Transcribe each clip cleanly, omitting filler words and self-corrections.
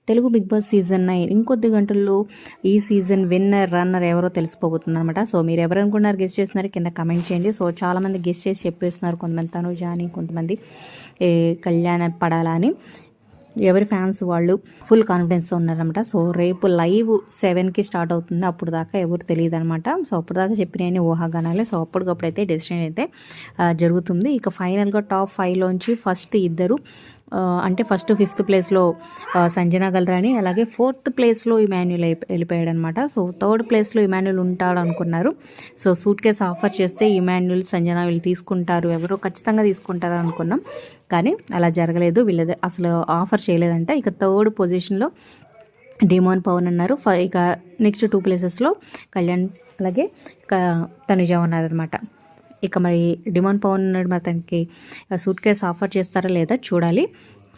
Telugu big boss season 9 ఇంకొద్ది గంటల్లో ఈ సీజన్ విన్నర్ రన్నర్ ఎవరో తెలిసిపోతుంది అనమాట. సో మీరు ఎవరు అనుకున్నారు, గెస్ట్ చేస్తున్నారు కింద కమెంట్ చేయండి. సో చాలామంది గెస్ట్ చేసి చెప్పేస్తున్నారు, కొంతమంది తనుజ అని, కొంతమంది కళ్యాణ పడాలా అని. ఎవరి ఫ్యాన్స్ వాళ్ళు ఫుల్ కాన్ఫిడెన్స్తో ఉన్నారనమాట. సో రేపు లైవ్ 7కి స్టార్ట్ అవుతుంది, అప్పుడు దాకా ఎవరు తెలియదు అనమాట. సో అప్పుడు దాకా చెప్పినవి ఊహాగానాలే. సో అప్పటికప్పుడైతే డెసిషన్ అయితే జరుగుతుంది. ఇక ఫైనల్గా టాప్ 5లోంచి ఫస్ట్ ఇద్దరు, అంటే ఫస్ట్ 5th ప్లేస్లో సంజన గల్రాని, అలాగే 4th ప్లేస్లో ఇమాన్యుల్ వెళ్ళిపోయాడు అనమాట. సో 3rd ప్లేస్లో ఇమాన్యుల్ ఉంటాడు అనుకున్నారు. సో సూట్ కేస్ ఆఫర్ చేస్తే ఇమాన్యుల్ సంజన వీళ్ళు తీసుకుంటారు, ఎవరో ఖచ్చితంగా తీసుకుంటారు అనుకున్నాం, కానీ అలా జరగలేదు. వీళ్ళది అసలు ఆఫర్ చేయలేదంట. ఇక 3rd పొజిషన్లో డిమోన్ పవన్ అన్నారు. ఇక నెక్స్ట్ 2 ప్లేసెస్లో కళ్యాణ్ అలాగే తనుజ ఉన్నారనమాట. ఇక మరి డిమాండ్ పవన్ ఉన్నాడు, మరి తనకి సూట్ కేస్ ఆఫర్ చేస్తారా లేదా చూడాలి.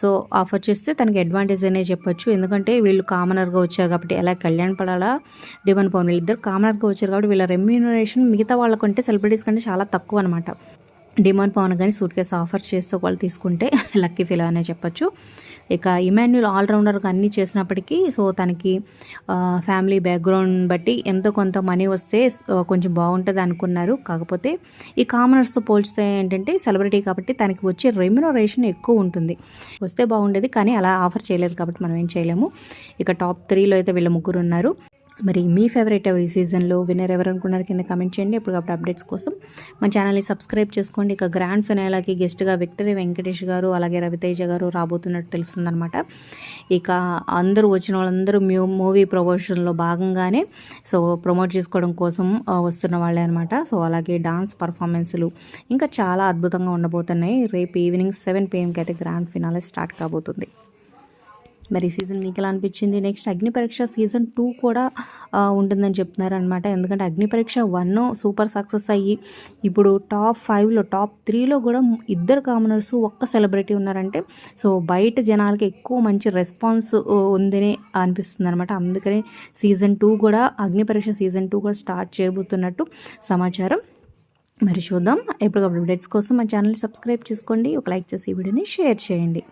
సో ఆఫర్ చేస్తే తనకి అడ్వాంటేజ్ అనే చెప్పొచ్చు, ఎందుకంటే వీళ్ళు కామనర్గా వచ్చారు కాబట్టి. ఎలా కళ్యాణ్ పడాలా డిమాండ్ పవన్ వీళ్ళిద్దరు కామనర్గా వచ్చారు కాబట్టి వీళ్ళ రెమ్యూనరేషన్ మిగతా వాళ్ళకంటే సెలబ్రిటీస్ కంటే చాలా తక్కువ అనమాట. డిమాండ్ పవన్ కానీ సూట్ కేస్ ఆఫర్ చేస్తే వాళ్ళు తీసుకుంటే లక్కీ ఫీల్ అనే చెప్పొచ్చు. ఇక ఇమాన్యుల్ ఆల్రౌండర్గా అన్నీ చేసినప్పటికీ సో తనకి ఫ్యామిలీ బ్యాక్గ్రౌండ్ బట్టి ఎంతో కొంత మనీ వస్తే కొంచెం బాగుంటుంది అనుకున్నారు. కాకపోతే ఈ కామనర్స్తో పోల్చితే ఏంటంటే సెలబ్రిటీ కాబట్టి తనకి వచ్చే రెమ్యునరేషన్ ఎక్కువ ఉంటుంది, వస్తే బాగుండేది, కానీ అలా ఆఫర్ చేయలేదు కాబట్టి మనం ఏం చేయలేము. ఇక టాప్ 3లో అయితే వీళ్ళ ముగ్గురు ఉన్నారు. మరి మీ ఫేవరెట్ ఎవరు ఈ సీజన్లో, విన్నర్ ఎవరు అనుకున్నారు కింద కమెంట్ చేయండి. ఎప్పటికప్పుడు అప్డేట్స్ కోసం మన ఛానల్ని సబ్స్క్రైబ్ చేసుకోండి. ఇక గ్రాండ్ ఫినాలాకి గెస్ట్గా విక్టరీ వెంకటేష్ గారు అలాగే రవితేజ గారు రాబోతున్నట్టు తెలుస్తుందనమాట. ఇక అందరూ వచ్చిన వాళ్ళందరూ మూవీ ప్రమోషన్లో భాగంగానే సో ప్రమోట్ చేసుకోవడం కోసం వస్తున్న వాళ్ళే అనమాట. సో అలాగే డాన్స్ పర్ఫార్మెన్స్లు ఇంకా చాలా అద్భుతంగా ఉండబోతున్నాయి. రేపు ఈవినింగ్ 7 PM అయితే గ్రాండ్ ఫినాలే స్టార్ట్ కాబోతుంది. మరి ఈ సీజన్ మీకు ఎలా అనిపించింది? నెక్స్ట్ అగ్ని పరీక్ష సీజన్ 2 కూడా ఉంటుందని చెప్తున్నారు అనమాట. ఎందుకంటే అగ్ని పరీక్ష 1 సూపర్ సక్సెస్ అయ్యి ఇప్పుడు టాప్ 5లో టాప్ 3లో కూడా ఇద్దరు కామనర్స్, ఒక్క సెలబ్రిటీ ఉన్నారంటే సో బయట జనాలకి ఎక్కువ మంచి రెస్పాన్స్ ఉందని అనిపిస్తుంది అనమాట. అందుకని సీజన్ 2 కూడా అగ్ని పరీక్ష సీజన్ 2 కూడా స్టార్ట్ చేయబోతున్నట్టు సమాచారం. మరి చూద్దాం. ఎప్పటికప్పుడు అప్డేట్స్ కోసం మా ఛానల్ని సబ్స్క్రైబ్ చేసుకోండి, ఒక లైక్ చేసి ఈ వీడియోని షేర్ చేయండి.